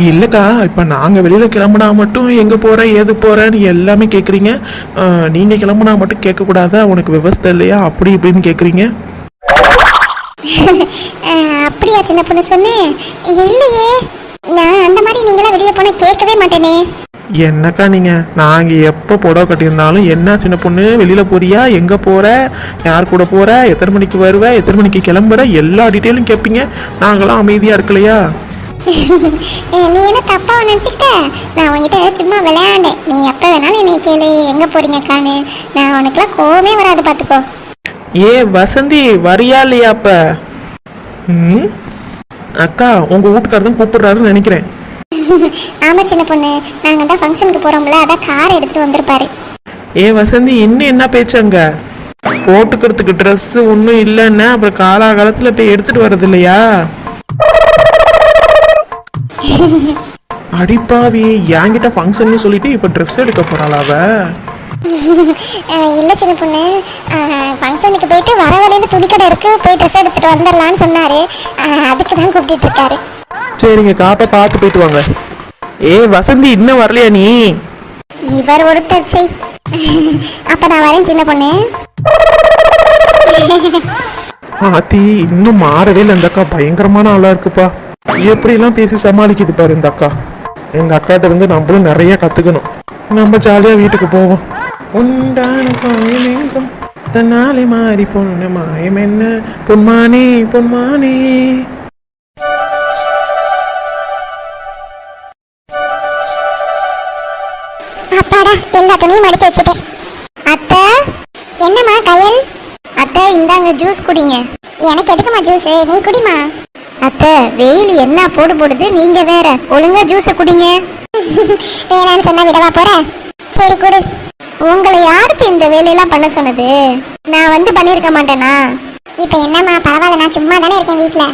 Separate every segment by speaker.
Speaker 1: இல்லைக்கா, இப்போ நாங்கள் வெளியில் கிளம்புனா மட்டும் எங்கே போகிற ஏது போகிறேன்னு எல்லாமே கேட்குறீங்க. நீங்கள் கிளம்புனா மட்டும் கேட்கக்கூடாதா, உனக்கு விவசாயம் இல்லையா அப்படி இப்படின்னு கேட்குறீங்க.
Speaker 2: அப்படியா சின்ன பொண்ணு சொன்னேன்? இல்லையே, நான் அந்த மாதிரி நீங்களாம் வெளியே போனால் கேட்கவே மாட்டேனே.
Speaker 1: என்னக்கா நீங்கள், நாங்கள் எப்போ புடவை கட்டியிருந்தாலும் என்ன சின்ன பொண்ணு வெளியில் போறியா, எங்கே போகிற, யார் கூட போகிற, எத்தனை மணிக்கு வருவ, எத்தனை மணிக்கு கிளம்புற, எல்லா டீட்டெயிலும் கேட்பீங்க. நாங்களாம் அமைதியாக இருக்கலையா?
Speaker 2: நீ என்ன தப்பா நினச்சிக்கிட்ட? நான் உங்ககிட்ட சும்மா விளையாண்டேன். நீ எப்போ வேணாலும் என்னை கேளு எங்கே போறீங்கக்கான்னு. நான் உனக்குலாம் கோவமே வராது பார்த்துக்கோ.
Speaker 1: ஏ வசந்தி, வரியா இல்லையா அப்ப? அக்கா, உங்கள் வீட்டுக்காரர் தான் கூப்பிடுறாருன்னு நினைக்கிறேன்.
Speaker 2: ஆமாம் சின்ன பொண்ணு, நாங்கள் தான் ஃபங்க்ஷனுக்கு போகிறோம்ல, அதான் கார் எடுத்துகிட்டு வந்திருப்பாரு.
Speaker 1: ஏ வசந்தி, இன்னும் என்ன பேச்சாங்க? போட்டுக்கிறதுக்கு ட்ரெஸ்ஸு ஒன்றும் இல்லைன்னா அப்புறம் காலாகாலத்தில் போய் எடுத்துகிட்டு வர்றது இல்லையா? அடிப்பாவி, என்கிட்ட ஃபங்க்ஷன்னு சொல்லிட்டு இப்போ ட்ரெஸ் எடுக்க போகிறாளாவ?
Speaker 2: இல்லை சின்ன பொண்ணு, ஃபங்க்ஷனுக்கு போயிட்டு வர வழியில் துணிக்கடை இருக்கு, போய் ட்ரெஸ் எடுத்துகிட்டு வந்துடலான்னு சொன்னார். அதுக்கு தான் கூப்பிட்டு இருக்காரு.
Speaker 1: சரிங்க, காப்பை பார்த்து போயிட்டு வாங்க. ஏ வசந்தி, இன்னும் வரலையா நீ?
Speaker 2: இவர் ஒருத்தர் செய். அப்ப நான் வரேன் சின்ன பொண்ணு.
Speaker 1: ஆத்தி, இன்னும் மாறவே இல்லை. இந்த அக்கா பயங்கரமான ஆளா இருக்குப்பா. எப்படிலாம் பேசி சமாளிக்குது பாரு இந்த அக்கா. எங்க அக்காட்ட இருந்து நம்மளும் நிறைய கத்துக்கணும். நம்ம ஜாலியா வீட்டுக்கு போவோம். உண்டான காயம் எங்கும் தன்னாலே மாறி போன மாயம் என்ன, பொன்மானே பொன்மானே.
Speaker 2: அப்பாடா, எல்லா துணியும் மடிச்சு வச்சுட்டேன். அத்தை, என்னம்மா கயல்? அத்தை, இந்தாங்க ஜூஸ் குடிங்க. எனக்கு எதுக்குமா ஜூஸ்? நீ குடிமா. அத்தை, வெயில் என்ன போடுது, நீங்க வேற. ஒழுங்கா ஜூஸை குடிங்க. வேணான்னு சொன்னா விடவா போற? சரி குடு. உங்களை யாருக்கு இந்த வேலையெல்லாம் பண்ண சொன்னது? நான் வந்து பண்ணியிருக்க மாட்டேனா? இப்ப என்னம்மா, பரவாயில்ல, நான் சும்மா தானே இருக்கேன் வீட்டுல.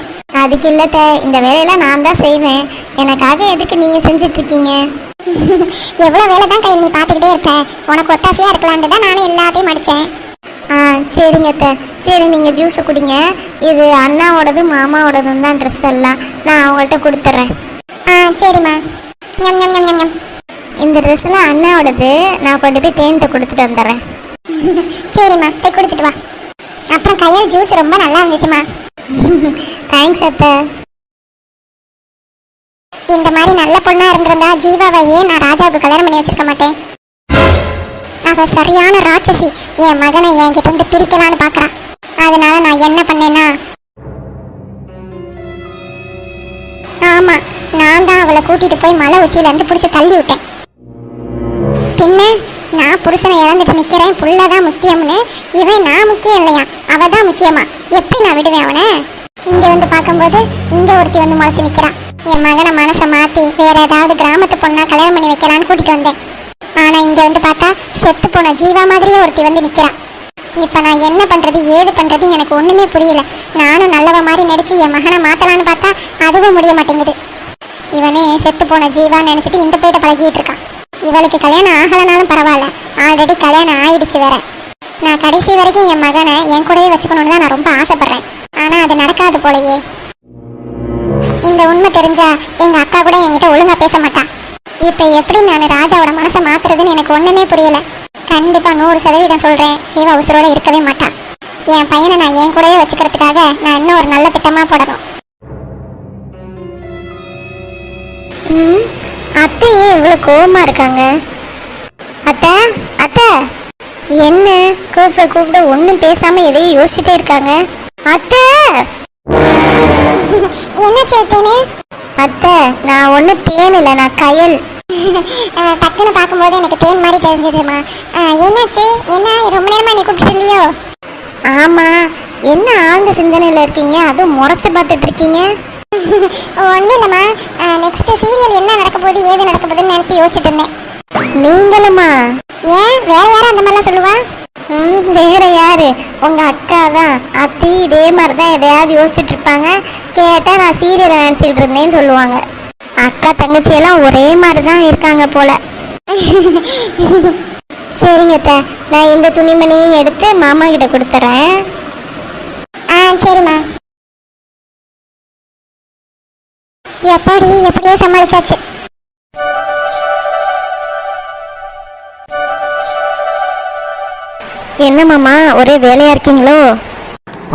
Speaker 2: அதுக்கு இல்லத்த, இந்த வேலையெல்லாம் நான் தான் செய்வேன். எனக்காக எதுக்கு நீங்க செஞ்சுட்டு இருக்கீங்க? எவ்வளவு வேலை தான் கையில் நீ பார்த்துக்கிட்டே இருப்ப. உனக்கு ஒத்தாசையா இருக்கலான்னு தான் நானும் எல்லாத்தையும் மடிச்சேன். சரிங்க அத்தை. சரி, நீங்க ஜூஸ் குடிங்க. இது அண்ணாவோடது மாமாவோடதும் தான் ட்ரெஸ் எல்லாம். நான் அவங்கள்ட்ட கொடுத்துட்றேன். சரிம்மா. ஞம் ஞம் ஞம் ஞம் ஞம். இந்த ட்ரெஸ்லாம் அண்ணாவோடது. நான் கொண்டு போய் தேன்கிட்ட கொடுத்துட்டு வந்துடுறேன். சரிம்மா, போய் கொடுத்துட்டு வா. அப்புறம் கையால் ஜூஸ் ரொம்ப நல்லா இருந்துச்சுமா. தேங்க்ஸ் அத்தை. இந்த மாதிரி நல்ல பொண்ணா இருந்திருந்தா ஜீவாவை ஏன் நான் ராஜாவுக்கு கல்யாணம் பண்ணி வச்சிருக்க மாட்டேன். அவ சரியான ராட்சசி. என் மகனை என்கிட்ட இருந்து பிரிக்கலான்னு பாக்குறா. அதனால நான் என்ன பண்ணேன்னா, ஆமா, நான் தான் அவளை கூட்டிட்டு போய் மலை உச்சியில இருந்து பிடிச்சி தள்ளி விட்டேன். பின்ன நான் புருஷனை இழந்துட்டு நிக்கிறேன், புள்ளதான் முக்கியம்னு. இவன் நான் முக்கியம் இல்லையா, அவ தான் முக்கியமா. எப்படி நான் விடுவேன் அவனை? இங்க வந்து பார்க்கும்போது இங்க ஒருத்தி வந்து முளைச்சு நிக்கிறான். என் மகனை மனசை மாத்தி வேற ஏதாவது கிராமத்து பொண்ணா கல்யாணம் பண்ணி வைக்கலான்னு கூட்டிட்டு வந்தேன். ஆனா இங்க வந்து பார்த்தா செத்து போன ஜீவா மாதிரியே ஒருத்தி வந்து நிக்கிறான். இப்ப நான் என்ன பண்றது ஏது பண்றது எனக்கு ஒண்ணுமே புரியல. நானும் நல்லவ மாதிரி நடிச்சு என் மகனை மாத்தலான்னு பார்த்தா அதுவும் முடிய மாட்டேங்குது. இவனே செத்து போன ஜீவான்னு நினைச்சிட்டு இந்த பேட்ட பழகிட்டு இருக்கான். இவளுக்கு கல்யாணம் ஆகலனாலும் பரவாயில்ல, ஆல்ரெடி கல்யாணம் ஆயிடுச்சு வேற. நான் கடைசி வரைக்கும் என் மகனை என் கூடவே வச்சுக்கணும்னு தான் நான் ரொம்ப ஆசைப்படுறேன். ஆனா அது நடக்காது போலயே. இந்த உண்மை தெரிஞ்சா எங்க அக்கா கூட என்கிட்ட ஒழுங்கா பேச மாட்டான். இப்ப எப்படி நான் ராஜாவோட மனசை மாத்துறதுன்னு எனக்கு ஒண்ணுமே புரியல. கண்டிப்பா 100% சொல்றேன், ஜீவா உசுரோட இருக்கவே மாட்டான். என் பையனை நான் என் கூடவே வச்சுக்கிறதுக்காக நான் இன்னும் ஒரு நல்ல திட்டமா போடணும். அத்தை ஏன் இவ்வளவு கோவமா இருக்காங்க? அத்தை, அத்தை, என்ன கூப்பிட கூப்பிட ஒன்னும் பேசாம எதையும் யோசிச்சுட்டே இருக்காங்க? அத்தை, என்ன சேத்தேனே? அத்தை, நான் ஒண்ணு தேன் இல்லை, நான் கயல். டக்குன்னு பார்க்கும்போது எனக்கு தேன் மாதிரி தெரிஞ்சதுமா. என்னாச்சு? என்ன ரொம்ப நேரமா நீ கூப்பிட்டு இருந்தியோ? ஆமா, என்ன ஆழ்ந்த சிந்தனையில இருக்கீங்க, அதுவும் முறைச்சு பார்த்துட்டு இருக்கீங்க? ஒன்றும் இல்லைம்மா, நெக்ஸ்ட் சீரியல் என்ன நடக்க போகுது ஏது நடக்க போகுதுன்னு நினச்சி யோசிச்சுட்டு இருந்தேன். நீங்களுமா? ஏன், வேற யாரும் அந்த மாதிரிலாம் சொல்லுவா? வேற யாரு, உங்க அக்கா தான். அத்தி இதே மாதிரி தான் எதையாவது யோசிச்சுட்டு இருப்பாங்க. கேட்டா நான் சீரியலை நினச்சிட்டு இருந்தேன்னு சொல்லுவாங்க. அக்கா தங்கச்சியெல்லாம் ஒரே மாதிரி தான் இருக்காங்க போல. சரிங்க அத்தை, நான் இந்த துணிமணியும் எடுத்து மாமா கிட்ட கொடுத்துறேன். சரிம்மா. எப்பாடி எப்படியோ சமாளிச்சாச்சு. என்ன மாமா ஒரே வேலையா இருக்கீங்களோ?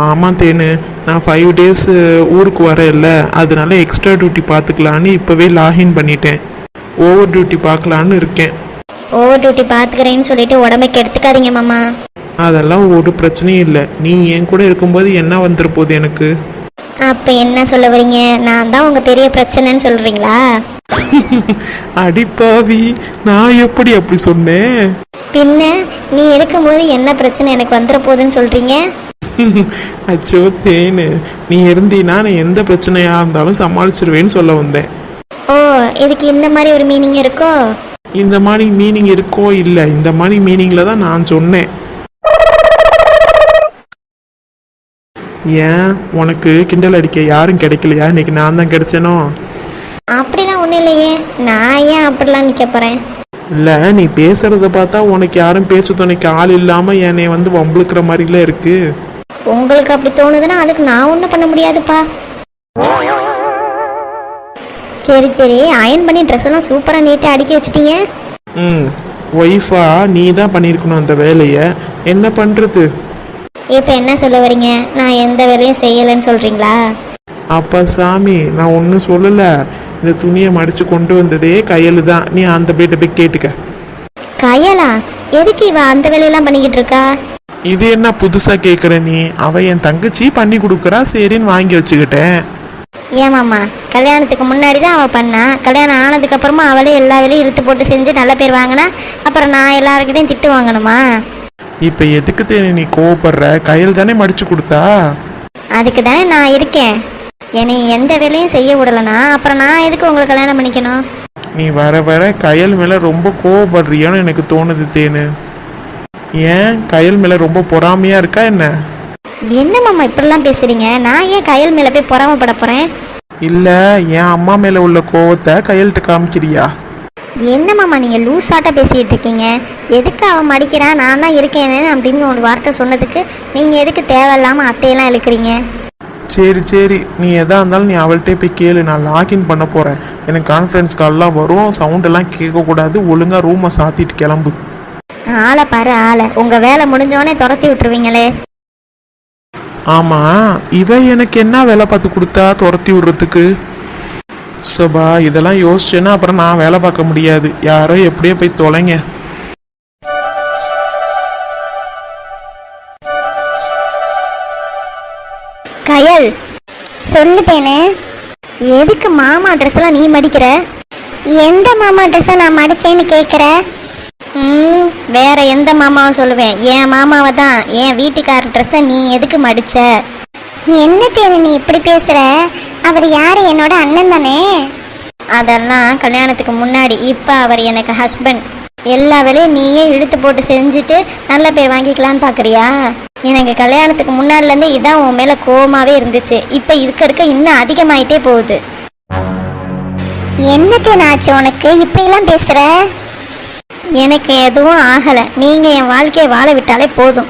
Speaker 1: ஆமாம் தேனு, நான் 5 days ஊருக்கு வரேன்ல, அதனால எக்ஸ்ட்ரா டியூட்டி பார்த்துக்கலான்னு இப்போவே லாகின் பண்ணிட்டேன். ஓவர் டியூட்டி பார்க்கலான்னு இருக்கேன்.
Speaker 2: ஓவர் டியூட்டி பார்த்துக்கிறேன்னு சொல்லிட்டு உடம்பை கெடுத்துக்காதீங்க மாமா.
Speaker 1: அதெல்லாம் ஒரு பிரச்சனையும் இல்லை. நீ என் கூட இருக்கும்போது என்ன வந்துட போகுது எனக்கு?
Speaker 2: அப்போ என்ன சொல்ல வரீங்க? நான் தான் உங்கள் பெரிய பிரச்சனைன்னு சொல்கிறீங்களா?
Speaker 1: அடிப்பாவி, நான் எப்படி அப்படி சொன்னேன்?
Speaker 2: பின்ன நீ இருக்கும்போது என்ன பிரச்சனை எனக்கு வந்துட போகுதுன்னு சொல்கிறீங்க?
Speaker 1: அச்சோ தேனு, நீ இருந்தீன்னா நான் எந்த பிரச்சனையாக இருந்தாலும் சமாளிச்சிருவேன்னு சொல்ல வந்தேன்.
Speaker 2: ஓ, இதுக்கு இந்த மாதிரி ஒரு மீனிங் இருக்கோ?
Speaker 1: இந்த மாதிரி மீனிங் இருக்கோ இல்லை, இந்த மாதிரி மீனிங்கில் தான் நான் சொன்னேன். ஏன் உனக்கு கிண்டல் அடிக்க யாரும் கிடைக்கலையா? இன்னைக்கு நான் தான் கிடைச்சேனோ?
Speaker 2: அப்படிலாம் ஒன்றும் இல்லையே, நான் ஏன் அப்படிலாம் நிற்க போகிறேன்?
Speaker 1: இல்லை, நீ பேசுறத பார்த்தா உனக்கு யாரும் பேச துணைக்கு ஆள் இல்லாமல் என்னை வந்து வம்புழுக்கிற மாதிரிலாம் இருக்கு.
Speaker 2: உங்களுக்கு அப்படி தோணுதுன்னா அதுக்கு நான் ஒன்றும் பண்ண முடியாதுப்பா. சரி சரி, அயன் பண்ணி ட்ரெஸ் எல்லாம் சூப்பராக நீட்டாக அடுக்கி வச்சுட்டீங்க.
Speaker 1: ஒய்ஃபா நீ தான் பண்ணியிருக்கணும் அந்த வேலையை, என்ன பண்ணுறது?
Speaker 2: இப்போ என்ன சொல்ல வரீங்க? நான் எந்த வேலையும் செய்யலைன்னு சொல்கிறீங்களா?
Speaker 1: அப்பா சாமி, நான் ஒன்றும் சொல்லலை. இந்த துணியை மடித்து கொண்டு வந்ததே கையில் தான். நீ அந்த பேட்டை போய் கேட்டுக்க.
Speaker 2: கையலா? எதுக்கு இவ அந்த வேலையெல்லாம் பண்ணிக்கிட்டு இருக்கா?
Speaker 1: இது என்ன புதுசாக கேட்குற நீ? அவள் என் தங்கச்சி பண்ணி கொடுக்குறா, சரின்னு வாங்கி வச்சுக்கிட்டேன்.
Speaker 2: ஏமாம்மா, கல்யாணத்துக்கு முன்னாடி தான் அவள் பண்ணா, கல்யாணம் ஆனதுக்கு அப்புறமா அவளே எல்லா வேலையும் இழுத்து போட்டு செஞ்சு நல்ல பேர் வாங்கினா அப்புறம் நான் எல்லாருக்கிட்டையும் திட்டு வாங்கணுமா?
Speaker 1: இப்போ எதுக்கு தேனி நீ கோவப்படுற? கையில் தானே மடிச்சு கொடுத்தா.
Speaker 2: அதுக்கு தானே நான் இருக்கேன். என்னை எந்த வேலையும் செய்ய விடலைனா அப்புறம் நான் எதுக்கு உங்களை கல்யாணம் பண்ணிக்கணும்?
Speaker 1: நீ வர வர கையல் மேலே ரொம்ப கோவப்படுறியான்னு எனக்கு தோணுது தேனு. ஏன் கையல் மேலே ரொம்ப பொறாமையாக இருக்கா என்ன?
Speaker 2: என்ன மாமா இப்படிலாம் பேசுறீங்க? நான் ஏன் கையல் மேலே போய் பொறாமப்பட போகிறேன்?
Speaker 1: இல்லை, என் அம்மா மேலே உள்ள கோவத்தை கையல்கிட்ட காமிக்கிறியா?
Speaker 2: என்ன மாமா நீங்கள் லூஸாட்டாக பேசிகிட்டு இருக்கீங்க? எதுக்கு அவன் மடிக்கிறான், நான் தான் இருக்கேன்னு அப்படின்னு ஒரு வார்த்தை சொன்னதுக்கு நீங்கள் எதுக்கு தேவையில்லாமல் அத்தையெல்லாம் இழுக்கிறீங்க?
Speaker 1: சரி சரி, நீ எதாக இருந்தாலும் நீ அவள்கிட்டே போய் கேளு. நான் லாகின் பண்ண போகிறேன். எனக்கு கான்ஃபரன்ஸ் கால்லாம் வரும், சவுண்டெல்லாம் கேட்கக்கூடாது. ஒழுங்காக ரூமை சாத்திட்டு கிளம்பு.
Speaker 2: ஆளை பாரு ஆளை, உங்கள் வேலை முடிஞ்சோடனே துரத்தி விட்டுருவீங்களே.
Speaker 1: ஆமாம், இவ எனக்கு என்ன வேலை பார்த்து கொடுத்தா துரத்தி விடுறதுக்கு? சபா, இதெல்லாம் யோசிச்சேன்னா அப்புறம் நான் வேலை பார்க்க முடியாது. யாரோ எப்படியோ போய் தொலைங்க.
Speaker 2: கயல், சொல்லுப்பேனே, எதுக்கு மாமா ட்ரெஸ்லாம் நீ மடிக்கிற? எந்த மாமா ட்ரெஸ்ஸை நான் மடிச்சேன்னு கேட்குற? வேற எந்த மாமாவை சொல்லுவேன்? என் மாமாவை தான். என் வீட்டுக்கார ட்ரெஸ்ஸை நீ எதுக்கு மடிச்ச? என்ன தேவை நீ இப்படி பேசுற? அவர் யாரு? என்னோட அண்ணன் தானே. அதெல்லாம் கல்யாணத்துக்கு முன்னாடி. இப்போ அவர் எனக்கு ஹஸ்பண்ட். எல்லா வேலையும் நீயே இழுத்து போட்டு செஞ்சுட்டு நல்ல பேர் வாங்கிக்கலான்னு பார்க்குறியா? எனக்கு கல்யாணத்துக்கு முன்னாடிலேருந்தே இதான் உன் மேலே கோவமாகவே இருந்துச்சு. இப்போ இருக்க இன்னும் அதிகமாயிட்டே போகுது. என்னத்தேன் ஆச்சு உனக்கு? இப்படிலாம் பேசுகிற? எனக்கு எதுவும் ஆகலை. நீங்கள் என் வாழ்க்கையை வாழ விட்டாலே போதும்.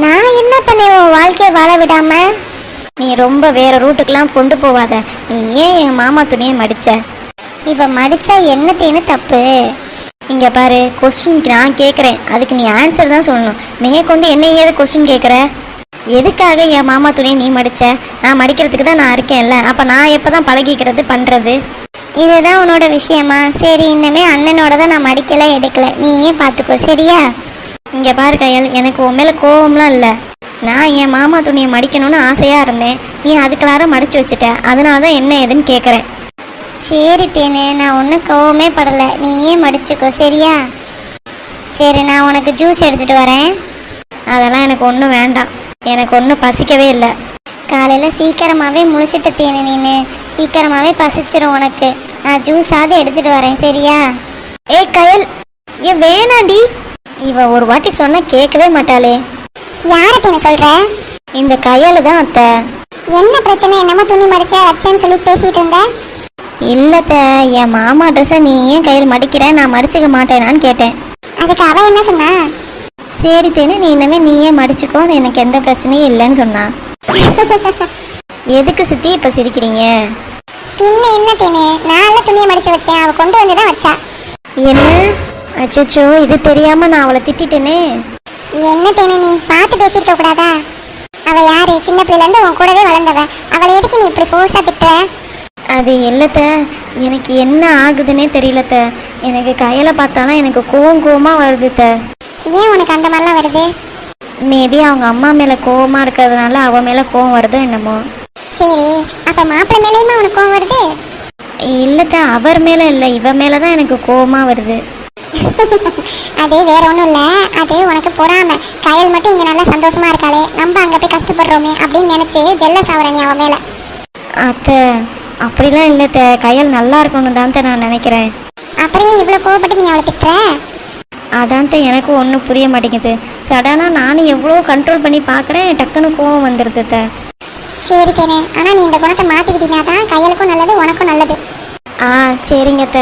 Speaker 2: நான் என்ன பண்ணேன் உன் வாழ்க்கையை வாழ விடாம? நீ ரொம்ப வேற ரூட்டுக்கெல்லாம் கொண்டு போவாத. நீ ஏன் என் மாமா துணியை மடிச்ச? இவ மடிச்சா என்னத்தேன்னு தப்பு? இங்கே பாரு, கொஸ்டின் நான் கேட்குறேன், அதுக்கு நீ ஆன்சர் தான் சொல்லணும். மேற்கொண்டு என்ன ஏது கொஸ்டின் கேட்குற? எதுக்காக என் மாமா துணியை நீ மடிச்ச? நான் மடிக்கிறதுக்கு தான் நான் இருக்கேன்ல. அப்போ நான் எப்போ தான் பழகிக்கிறது பண்ணுறது? இதுதான் உன்னோட விஷயமா? சரி, இன்னமே அண்ணனோட தான் நான் மடிக்கல எடுக்கல, நீயே பார்த்துக்கோ சரியா? இங்கே பாரு கயல், எனக்கு உன் மேலே கோவம்லாம் இல்லை. நான் என் மாமா துணியை மடிக்கணும்னு ஆசையாக இருந்தேன். நீ அதுக்குள்ளார மடித்து வச்சுட்ட. அதனால தான் என்ன ஏதுன்னு கேட்குறேன். சரி தேனு, நான் ஒன்றும் கோவமே படலை, நீயே மடிச்சுக்கோ சரியா? சரி, நான் உனக்கு ஜூஸ் எடுத்துகிட்டு வரேன். அதெல்லாம் எனக்கு ஒன்றும் வேண்டாம். எனக்கு ஒன்றும் பசிக்கவே இல்லை. காலையில் சீக்கிரமாகவே முழிச்சிட்டு தேனு, நீனு சீக்கிரமாகவே பசிச்சிரும் உனக்கு. நான் ஜூஸாவது எடுத்துகிட்டு வரேன் சரியா? ஏய் கயல், ஏன் வேணாண்டி? இவ ஒரு வாட்டி சொன்னால் கேட்கவே மாட்டாளே. யாருக்கு என்ன சொல்கிற? இந்த கயலு தான் அத்தை. என்ன பிரச்சனை? என்னமோ துணி மடிச்ச வச்சேன்னு சொல்லி பேசிகிட்டு இருந்த. இல்லத்த, என் மாமா ட்ரெஸ்ஸை நீ ஏன் கையில் மடிக்கிற? நான் மடிச்சுக்க மாட்டேனான்னு கேட்டேன். அதுக்கு அவ என்ன சொன்னா? சரி தேனு, நீ இனிமே நீயே மடிச்சுக்கோ, எனக்கு எந்த பிரச்சனையும் இல்லைன்னு சொன்னா. எதுக்கு சித்தி இப்போ சிரிக்கிறீங்க? பின்ன என்ன தேனு, நான் துணியை மடிச்சு வச்சேன், அவ கொண்டு வந்து தான் வச்சா.
Speaker 3: என்ன? அச்சோ, இது தெரியாம நான் அவளை திட்டிட்டேனே.
Speaker 2: என்ன தேனு, நீ பார்த்து பேசியிருக்க கூடாதா? அவ யாரு? சின்ன பிள்ளைல இருந்து உன் கூடவே வளர்ந்தவ. அவளை எதுக்கு நீ இப்படி ஃபோர்ஸா திட்டுற?
Speaker 3: அது இல்லத்த, எனக்கு என்ன ஆகுதுன்னே தெரியலத்த. எனக்கு கையில பார்த்தாலும் எனக்கு கோவமா வருதுத்த.
Speaker 2: ஏன் உனக்கு அந்த மாதிரிலாம் வருது?
Speaker 3: மேபி அவங்க அம்மா மேல கோவமா இருக்கிறதுனால அவ மேல கோவம் வருதோ என்னமோ.
Speaker 2: சரி, அப்ப மாப்பிள்ளை மேலேயுமா உனக்கு கோவம் வருது?
Speaker 3: இல்லத்த, அவர் மேல இல்ல, இவ மேலதான் எனக்கு கோவமா வருது.
Speaker 2: அது வேற ஒன்றும் இல்லை, அது உனக்கு பொறாம. கயல் மட்டும் இங்கே நல்லா சந்தோஷமா இருக்காளே, நம்ம அங்கே போய் கஷ்டப்படுறோமே அப்படின்னு நினைச்சு ஜெல்லஸ் ஆகுற நீ அவன் மேல.
Speaker 3: அத்தை, அப்படிலாம் இல்லத்த, கையல் நல்லா இருக்கணும் தான் நான் நினைக்கிறேன்.
Speaker 2: அப்படியே இவ்வளோ கோவப்பட்டு நீ அவளை திட்டுற?
Speaker 3: அதான் எனக்கு ஒன்றும் புரிய மாட்டேங்குது. சடனாக நானும் எவ்வளோ கண்ட்ரோல் பண்ணி பார்க்குறேன், டக்குன்னு கோவம் வந்துடுது த.
Speaker 2: சரி தேனே, ஆனால் நீ இந்த குணத்தை மாற்றிக்கிட்டீங்கன்னா தான் கையலுக்கும் நல்லது, உனக்கும் நல்லது.
Speaker 3: சரிங்க த.